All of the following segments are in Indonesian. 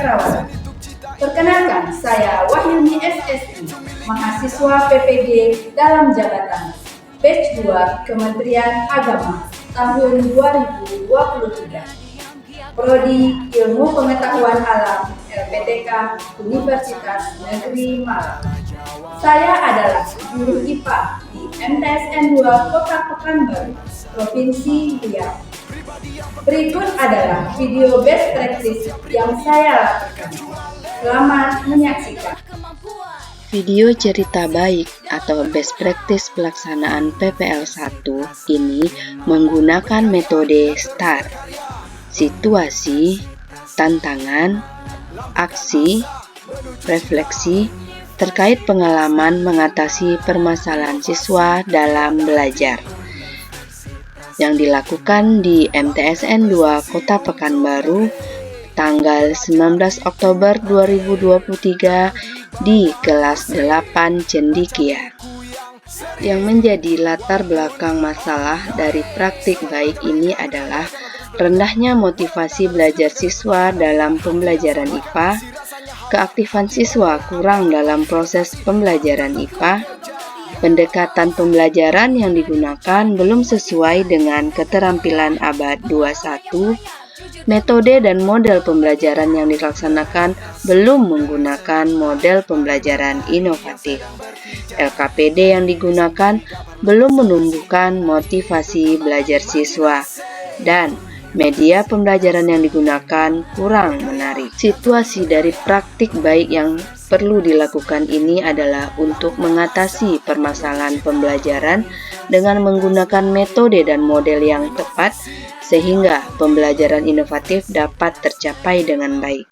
keperawatan. Perkenalkan, saya Wahyuni SSI, mahasiswa PPG dalam jabatan Batch 2 Kementerian Agama tahun 2023. Prodi Ilmu Pengetahuan Alam LPTK Universitas Negeri Malang. Saya adalah guru IPA di MTSN 2 Kota Pekanbaru, Provinsi Riau. Berikut adalah video best practice yang saya lakukan. Selamat menyaksikan. Video cerita baik atau best practice pelaksanaan PPL 1 ini menggunakan metode STAR. Situasi, tantangan, aksi, refleksi terkait pengalaman mengatasi permasalahan siswa dalam belajar yang dilakukan di MTSN 2 Kota Pekanbaru tanggal 19 Oktober 2023 di kelas 8 Cendekia. Yang menjadi latar belakang masalah dari praktik baik ini adalah rendahnya motivasi belajar siswa dalam pembelajaran IPA, keaktifan siswa kurang dalam proses pembelajaran IPA, pendekatan pembelajaran yang digunakan belum sesuai dengan keterampilan abad 21, metode dan model pembelajaran yang dilaksanakan belum menggunakan model pembelajaran inovatif. LKPD yang digunakan belum menumbuhkan motivasi belajar siswa, dan media pembelajaran yang digunakan kurang menarik. Situasi dari praktik baik yang perlu dilakukan ini adalah untuk mengatasi permasalahan pembelajaran dengan menggunakan metode dan model yang tepat sehingga pembelajaran inovatif dapat tercapai dengan baik.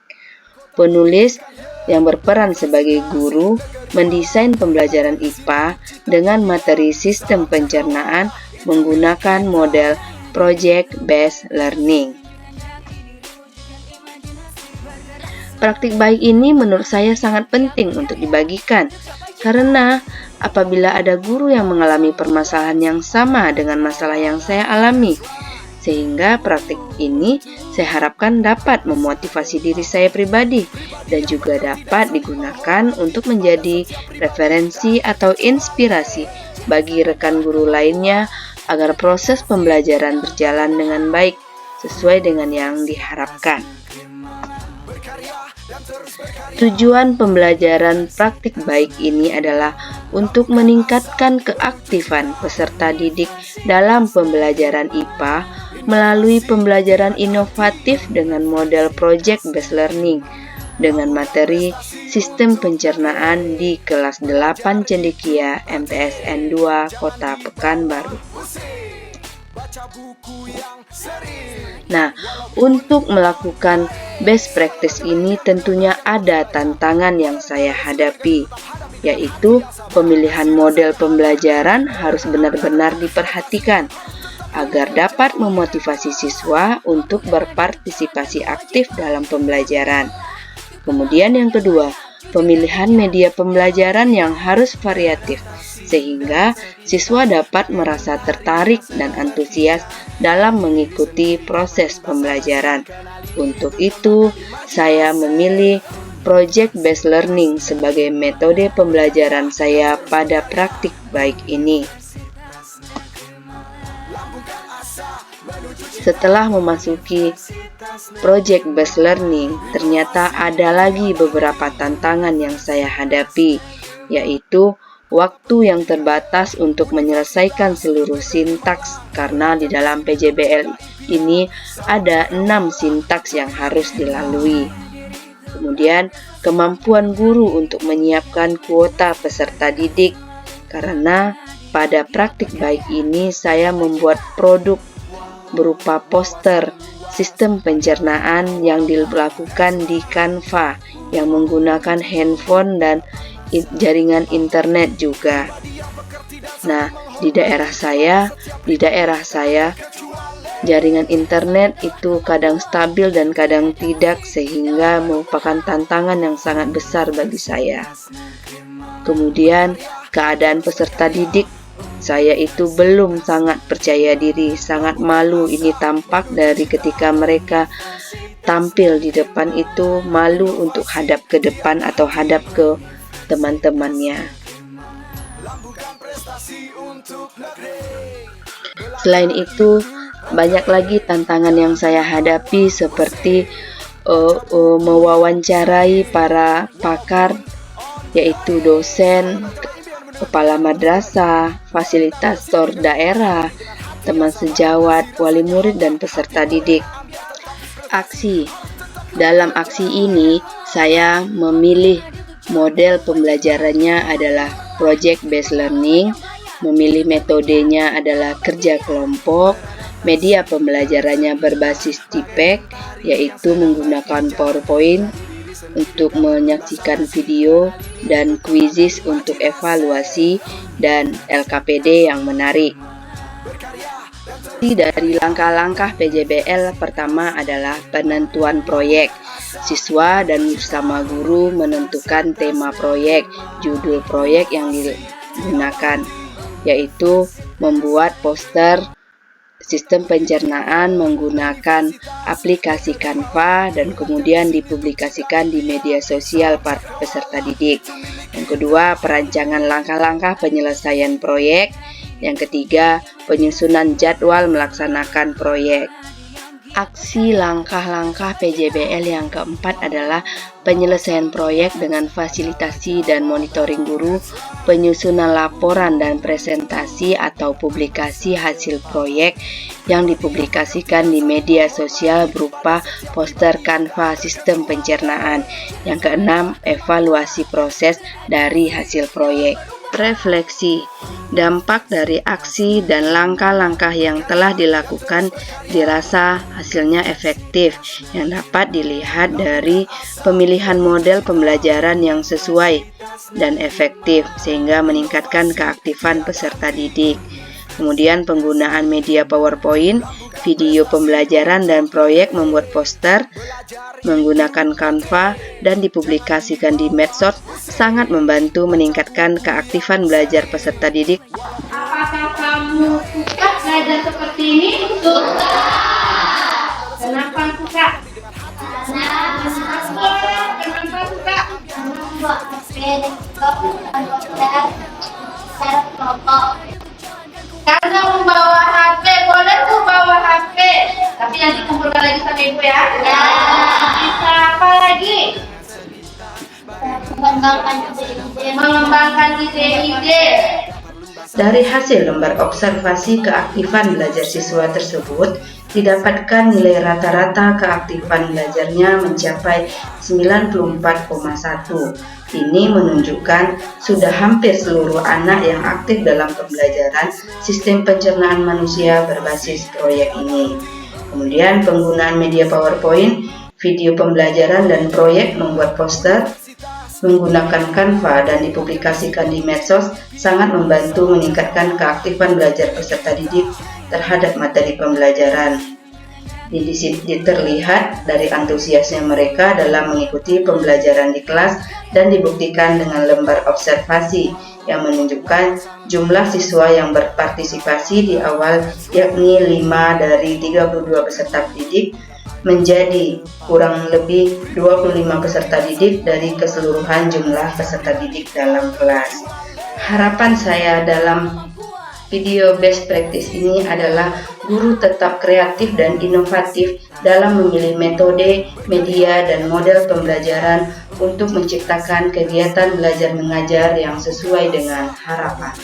Penulis yang berperan sebagai guru mendesain pembelajaran IPA dengan materi sistem pencernaan menggunakan model project-based learning. Praktik baik ini menurut saya sangat penting untuk dibagikan, karena apabila ada guru yang mengalami permasalahan yang sama dengan masalah yang saya alami, sehingga praktik ini saya harapkan dapat memotivasi diri saya pribadi dan juga dapat digunakan untuk menjadi referensi atau inspirasi bagi rekan guru lainnya agar proses pembelajaran berjalan dengan baik sesuai dengan yang diharapkan. Tujuan pembelajaran praktik baik ini adalah untuk meningkatkan keaktifan peserta didik dalam pembelajaran IPA melalui pembelajaran inovatif dengan model project-based learning dengan materi sistem pencernaan di kelas 8 Cendekia MTSN 2 Kota Pekanbaru. Nah, untuk melakukan best practice ini tentunya ada tantangan yang saya hadapi, yaitu pemilihan model pembelajaran harus benar-benar diperhatikan agar dapat memotivasi siswa untuk berpartisipasi aktif dalam pembelajaran. Kemudian yang kedua, pemilihan media pembelajaran yang harus variatif, sehingga siswa dapat merasa tertarik dan antusias dalam mengikuti proses pembelajaran. Untuk itu, saya memilih project-based learning sebagai metode pembelajaran saya pada praktik baik ini. Setelah memasuki project-based learning, ternyata ada lagi beberapa tantangan yang saya hadapi, yaitu waktu yang terbatas untuk menyelesaikan seluruh sintaks karena di dalam PJBL ini ada 6 sintaks yang harus dilalui. Kemudian, kemampuan guru untuk menyiapkan kuota peserta didik, karena pada praktik baik ini saya membuat produk berupa poster sistem pencernaan yang dilakukan di Canva yang menggunakan handphone dan jaringan internet juga. Nah, di daerah saya jaringan internet itu kadang stabil dan kadang tidak, sehingga merupakan tantangan yang sangat besar bagi saya. Kemudian, keadaan peserta didik saya itu belum sangat percaya diri, sangat malu. Ini tampak dari ketika mereka tampil di depan itu malu untuk hadap ke depan atau hadap ke teman-temannya. Selain itu, banyak lagi tantangan yang saya hadapi seperti mewawancarai para pakar, yaitu dosen, kepala madrasah, fasilitator daerah, teman sejawat, wali murid, dan peserta didik. Aksi. Dalam aksi ini, saya memilih model pembelajarannya adalah project based learning, memilih metodenya adalah kerja kelompok, media pembelajarannya berbasis TPEC, yaitu menggunakan PowerPoint untuk menyaksikan video dan quizzes untuk evaluasi, dan LKPD yang menarik. Dari langkah-langkah PJBL pertama adalah penentuan proyek. Siswa dan bersama guru menentukan tema proyek, judul proyek yang digunakan, yaitu membuat poster sistem pencernaan menggunakan aplikasi Canva dan kemudian dipublikasikan di media sosial para peserta didik. Yang kedua, perancangan langkah-langkah penyelesaian proyek. Yang ketiga, penyusunan jadwal melaksanakan proyek. Aksi langkah-langkah PJBL yang keempat adalah penyelesaian proyek dengan fasilitasi dan monitoring guru, penyusunan laporan dan presentasi atau publikasi hasil proyek yang dipublikasikan di media sosial berupa poster Canva sistem pencernaan. Yang keenam, evaluasi proses dari hasil proyek. Refleksi. Dampak dari aksi dan langkah-langkah yang telah dilakukan dirasa hasilnya efektif, yang dapat dilihat dari pemilihan model pembelajaran yang sesuai dan efektif sehingga meningkatkan keaktifan peserta didik. Kemudian penggunaan media PowerPoint, video pembelajaran dan proyek membuat poster menggunakan Canva dan dipublikasikan di medsos sangat membantu meningkatkan keaktifan belajar peserta didik. Apakah kamu suka belajar seperti ini? Suka. Kenapa suka? Kenapa suka? Membuat secara kelompok. Karena membawa HP, boleh tuh bawa HP, tapi nanti kumpulkan lagi sama ibu ya. Ya. Bisa apa lagi? Mengembangkan ide-ide. Dari hasil lembar observasi keaktifan belajar siswa tersebut, didapatkan nilai rata-rata keaktifan belajarnya mencapai 94,1. Ini menunjukkan sudah hampir seluruh anak yang aktif dalam pembelajaran sistem pencernaan manusia berbasis proyek ini. Kemudian penggunaan media PowerPoint, video pembelajaran dan proyek membuat poster menggunakan Canva dan dipublikasikan di medsos sangat membantu meningkatkan keaktifan belajar peserta didik terhadap materi pembelajaran. Terlihat dari antusiasnya mereka dalam mengikuti pembelajaran di kelas dan dibuktikan dengan lembar observasi yang menunjukkan jumlah siswa yang berpartisipasi di awal, yakni 5 dari 32 peserta didik menjadi kurang lebih 25 peserta didik dari keseluruhan jumlah peserta didik dalam kelas. Harapan saya dalam video best practice ini adalah guru tetap kreatif dan inovatif dalam memilih metode, media, dan model pembelajaran untuk menciptakan kegiatan belajar mengajar yang sesuai dengan harapan.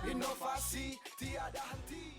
Inovasi tiada henti.